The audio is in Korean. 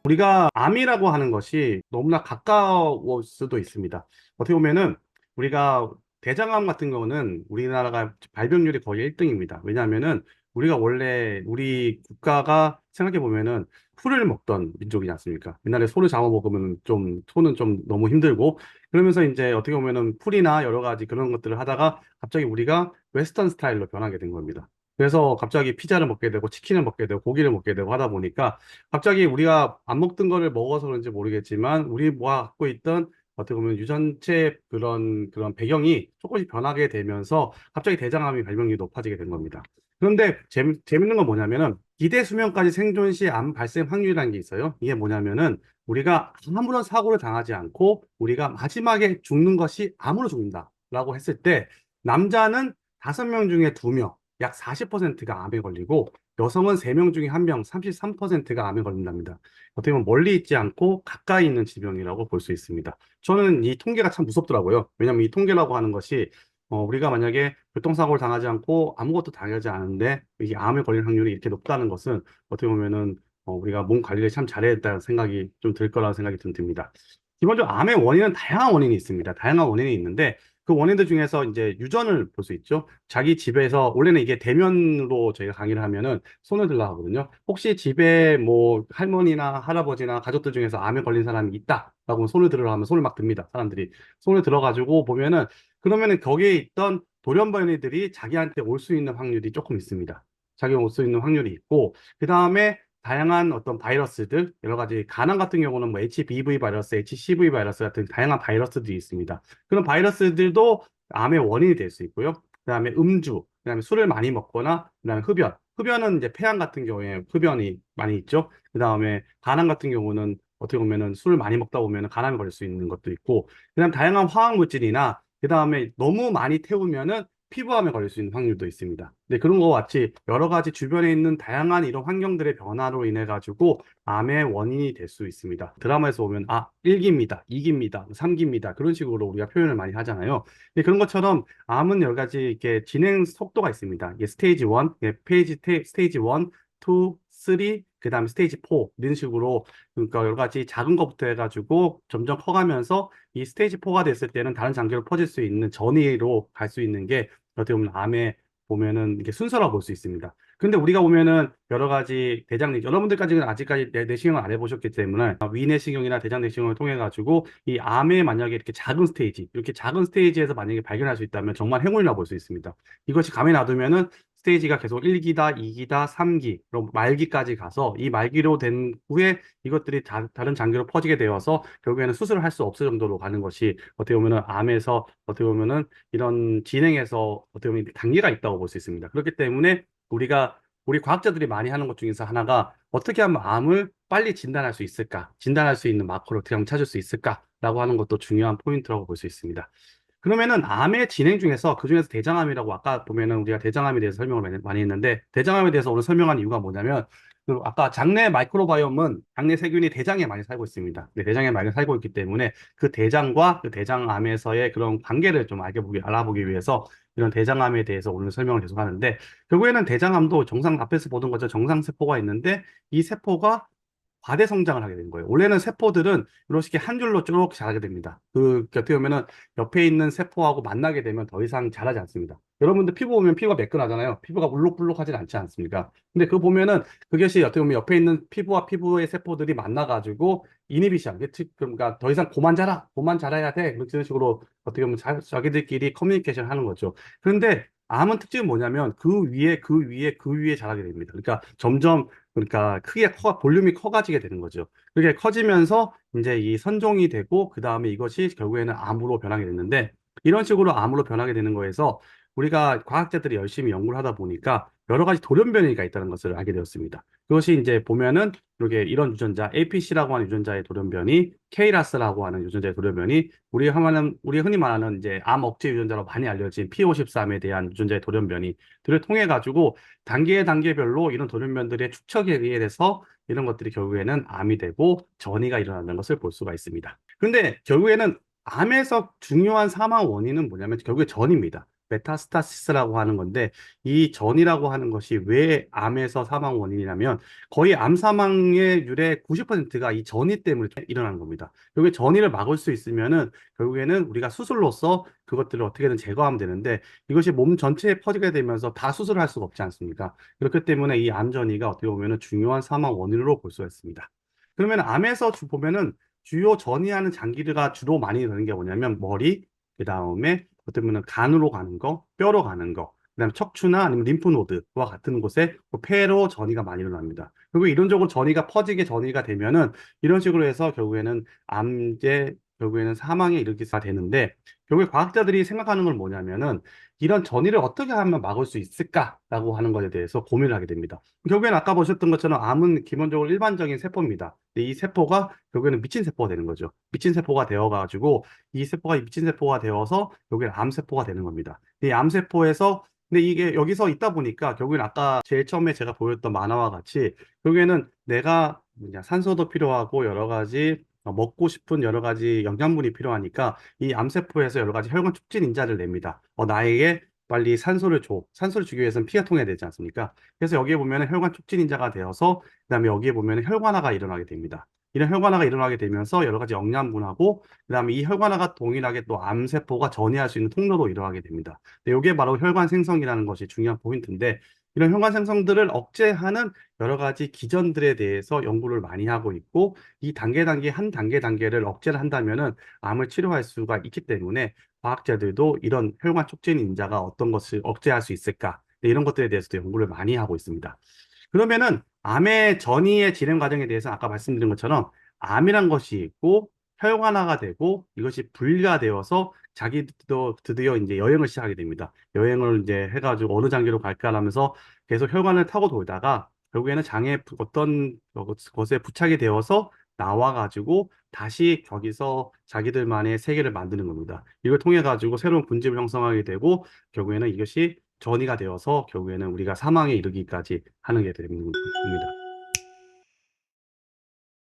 우리가 암이라고 하는 것이 너무나 가까울 수도 있습니다. 어떻게 보면은 우리가 대장암 같은 경우는 우리나라가 발병률이 거의 1등입니다. 왜냐하면은 우리가 원래 우리 국가가 생각해 보면은 풀을 먹던 민족이지 않습니까? 옛날에 소를 잡아먹으면 좀 소는 좀 너무 힘들고 그러면서 이제 어떻게 보면은 풀이나 여러 가지 그런 것들을 하다가 갑자기 우리가 웨스턴 스타일로 변하게 된 겁니다. 그래서 갑자기 피자를 먹게 되고 치킨을 먹게 되고 고기를 먹게 되고 하다 보니까 갑자기 우리가 안 먹던 거를 먹어서 그런지 모르겠지만 우리 뭐 갖고 있던 어떻게 보면 유전체 그런 배경이 조금씩 변하게 되면서 갑자기 대장암이 발병률이 높아지게 된 겁니다. 그런데 재밌는 건 뭐냐면은 기대 수명까지 생존 시 암 발생 확률이라는 게 있어요. 이게 뭐냐면은 우리가 아무런 사고를 당하지 않고 우리가 마지막에 죽는 것이 암으로 죽는다라고 했을 때 남자는 5명 중에 2명, 약 40%가 암에 걸리고 여성은 3명 중에 1명, 33%가 암에 걸린답니다. 어떻게 보면 멀리 있지 않고 가까이 있는 질병이라고 볼 수 있습니다. 저는 이 통계가 참 무섭더라고요. 왜냐하면 이 통계라고 하는 것이 우리가 만약에 교통사고를 당하지 않고 아무것도 당하지 않은데 이게 암에 걸릴 확률이 이렇게 높다는 것은 어떻게 보면은 우리가 몸 관리를 참 잘해야 된다는 생각이 좀 들 거라는 생각이 좀 듭니다. 기본적으로 암의 원인은 다양한 원인이 있습니다. 다양한 원인이 있는데 그 원인들 중에서 이제 유전을 볼 수 있죠. 자기 집에서 원래는 이게 대면으로 저희가 강의를 하면은 손을 들라 하거든요. 혹시 집에 뭐 할머니나 할아버지나 가족들 중에서 암에 걸린 사람이 있다라고 손을 들으라 하면 손을 막 듭니다. 사람들이 손을 들어가지고 보면은 그러면은 거기에 있던 돌연변이들이 자기한테 올 수 있는 확률이 조금 있습니다. 자기 올 수 있는 확률이 있고 그 다음에 다양한 어떤 바이러스들 여러 가지 간암 같은 경우는 뭐 HBV 바이러스, HCV 바이러스 같은 다양한 바이러스들이 있습니다. 그런 바이러스들도 암의 원인이 될 수 있고요. 그다음에 음주, 그다음에 술을 많이 먹거나, 그다음에 흡연. 흡연은 이제 폐암 같은 경우에 흡연이 많이 있죠. 그다음에 간암 같은 경우는 어떻게 보면은 술을 많이 먹다 보면은 간암이 걸릴 수 있는 것도 있고, 그다음 다양한 화학 물질이나 그다음에 너무 많이 태우면은 피부암에 걸릴 수 있는 확률도 있습니다. 네, 그런 것과 같이 여러 가지 주변에 있는 다양한 이런 환경들의 변화로 인해 가지고 암의 원인이 될 수 있습니다. 드라마에서 보면 1기입니다, 2기입니다, 3기입니다. 그런 식으로 우리가 표현을 많이 하잖아요. 근데 그런 것처럼 암은 여러 가지 이렇게 진행 속도가 있습니다. 이게 스테이지 1, 스테이지 1, 2, 3, 그다음에 스테이지 4 이런 식으로 그러니까 여러 가지 작은 것부터 해가지고 점점 커가면서 이 스테이지 4가 됐을 때는 다른 장기로 퍼질 수 있는 전이로 갈 수 있는 게 어떻게 보면 암에 보면은 이게 순서라고 볼 수 있습니다. 근데 우리가 보면은 여러 가지 여러분들까지는 아직까지 내시경을 안 해보셨기 때문에 위내시경이나 대장내시경을 통해 가지고 이 암에 만약에 이렇게 작은 스테이지에서 만약에 발견할 수 있다면 정말 행운이라 볼 수 있습니다. 이것이 감에 놔두면은 스테이지가 계속 1기다, 2기다, 3기, 그럼 말기까지 가서 이 말기로 된 후에 이것들이 다른 장기로 퍼지게 되어서 결국에는 수술을 할 수 없을 정도로 가는 것이 어떻게 보면은 암에서 어떻게 보면은 이런 진행에서 어떻게 보면 단계가 있다고 볼 수 있습니다. 그렇기 때문에 우리 과학자들이 많이 하는 것 중에서 하나가 어떻게 하면 암을 빨리 진단할 수 있을까? 진단할 수 있는 마커를 어떻게 하면 찾을 수 있을까라고 하는 것도 중요한 포인트라고 볼 수 있습니다. 그러면은 암의 진행 중에서 그중에서 대장암이라고 아까 보면은 우리가 대장암에 대해서 설명을 많이 했는데 대장암에 대해서 오늘 설명한 이유가 뭐냐면 그 아까 장내 마이크로바이옴은 장내 세균이 대장에 많이 살고 있습니다. 네, 대장에 많이 살고 있기 때문에 그 대장과 그 대장암에서의 그런 관계를 좀 알아보기 위해서 이런 대장암에 대해서 오늘 설명을 계속 하는데 결국에는 대장암도 정상 앞에서 보던 것처럼 정상 세포가 있는데 이 세포가 과대 성장을 하게 된 거예요. 원래는 세포들은 이렇게 한 줄로 쭉 자라게 됩니다. 어떻게 보면은 옆에 있는 세포하고 만나게 되면 더 이상 자라지 않습니다. 여러분들 피부 보면 피부가 매끈하잖아요. 피부가 울룩불룩하지 않지 않습니까? 근데 그거 보면은 그것이 어떻게 보면 옆에 있는 피부와 피부의 세포들이 만나가지고 이니비션, 그러니까 더 이상 고만 자라야 돼. 그런 식으로 어떻게 보면 자기들끼리 커뮤니케이션 하는 거죠. 그런데 암은 특징은 뭐냐면 그 위에 자라게 됩니다. 그러니까 점점 그러니까 볼륨이 커가지게 되는 거죠. 그게 커지면서 이제 이 선종이 되고, 그 다음에 이것이 결국에는 암으로 변하게 됐는데, 이런 식으로 암으로 변하게 되는 거에서 우리가 과학자들이 열심히 연구를 하다 보니까 여러 가지 돌연변이가 있다는 것을 알게 되었습니다. 그것이 이제 보면은 이렇게 이런 유전자, APC라고 하는 유전자의 돌연변이, KRAS라고 하는 유전자의 돌연변이, 우리 흔히 말하는 이제 암 억제 유전자로 많이 알려진 P53에 대한 유전자의 돌연변이들을 통해 가지고 단계별로 이런 돌연변들의 축적에 의해서 이런 것들이 결국에는 암이 되고 전이가 일어나는 것을 볼 수가 있습니다. 근데 결국에는 암에서 중요한 사망 원인은 뭐냐면 결국에 전입니다. 메타스타시스라고 하는 건데 이 전이라고 하는 것이 왜 암에서 사망 원인이냐면 거의 암 사망의 율의 90%가 이 전이 때문에 일어나는 겁니다. 여기 전이를 막을 수 있으면은 결국에는 우리가 수술로서 그것들을 어떻게든 제거하면 되는데 이것이 몸 전체에 퍼지게 되면서 다 수술을 할 수가 없지 않습니까? 그렇기 때문에 이 암전이가 어떻게 보면은 중요한 사망 원인으로 볼 수가 있습니다. 그러면 암에서 보면은 주요 전이하는 장기가 주로 많이 되는 게 뭐냐면 머리, 그 다음에 어떻게 보면 간으로 가는 거, 뼈로 가는 거, 그다음에 척추나 아니면 림프노드와 같은 곳에 폐로 전이가 많이 일어납니다. 그리고 이론적으로 전이가 퍼지게 전이가 되면은 이런 식으로 해서 결국에는 암제 결국에는 사망에 이르게 되는데 결국에 과학자들이 생각하는 건 뭐냐면은 이런 전이를 어떻게 하면 막을 수 있을까라고 하는 것에 대해서 고민을 하게 됩니다. 결국에는 아까 보셨던 것처럼 암은 기본적으로 일반적인 세포입니다. 근데 이 세포가 결국에는 미친 세포가 되는 거죠. 미친 세포가 되어가지고 이 세포가 미친 세포가 되어서 결국에는 암세포가 되는 겁니다. 이 암세포에서 근데 이게 여기서 있다 보니까 결국엔 아까 제일 처음에 제가 보였던 만화와 같이 결국에는 내가 뭐냐 산소도 필요하고 여러 가지 먹고 싶은 여러 가지 영양분이 필요하니까 이 암세포에서 여러 가지 혈관 촉진 인자를 냅니다. 나에게 빨리 산소를 줘. 산소를 주기 위해서는 피가 통해야 되지 않습니까? 그래서 여기에 보면 혈관 촉진 인자가 되어서 그다음에 여기에 보면 혈관화가 일어나게 됩니다. 이런 혈관화가 일어나게 되면서 여러 가지 영양분하고 그다음에 이 혈관화가 동일하게 또 암세포가 전이할 수 있는 통로로 일어나게 됩니다. 이게 바로 혈관 생성이라는 것이 중요한 포인트인데 이런 혈관 생성들을 억제하는 여러 가지 기전들에 대해서 연구를 많이 하고 있고 이 단계 한 단계를 억제를 한다면은 암을 치료할 수가 있기 때문에 과학자들도 이런 혈관 촉진 인자가 어떤 것을 억제할 수 있을까 이런 것들에 대해서도 연구를 많이 하고 있습니다. 그러면은 암의 전이의 진행 과정에 대해서 아까 말씀드린 것처럼 암이란 것이 있고 혈관화가 되고 이것이 분리가 되어서 자기도 드디어 이제 여행을 시작하게 됩니다. 여행을 이제 해가지고 어느 장기로 갈까 하면서 계속 혈관을 타고 돌다가 결국에는 장에 어떤 것에 부착이 되어서 나와가지고 다시 거기서 자기들만의 세계를 만드는 겁니다. 이걸 통해 가지고 새로운 군집을 형성하게 되고 결국에는 이것이 전이가 되어서 결국에는 우리가 사망에 이르기까지 하는 게 됩니다.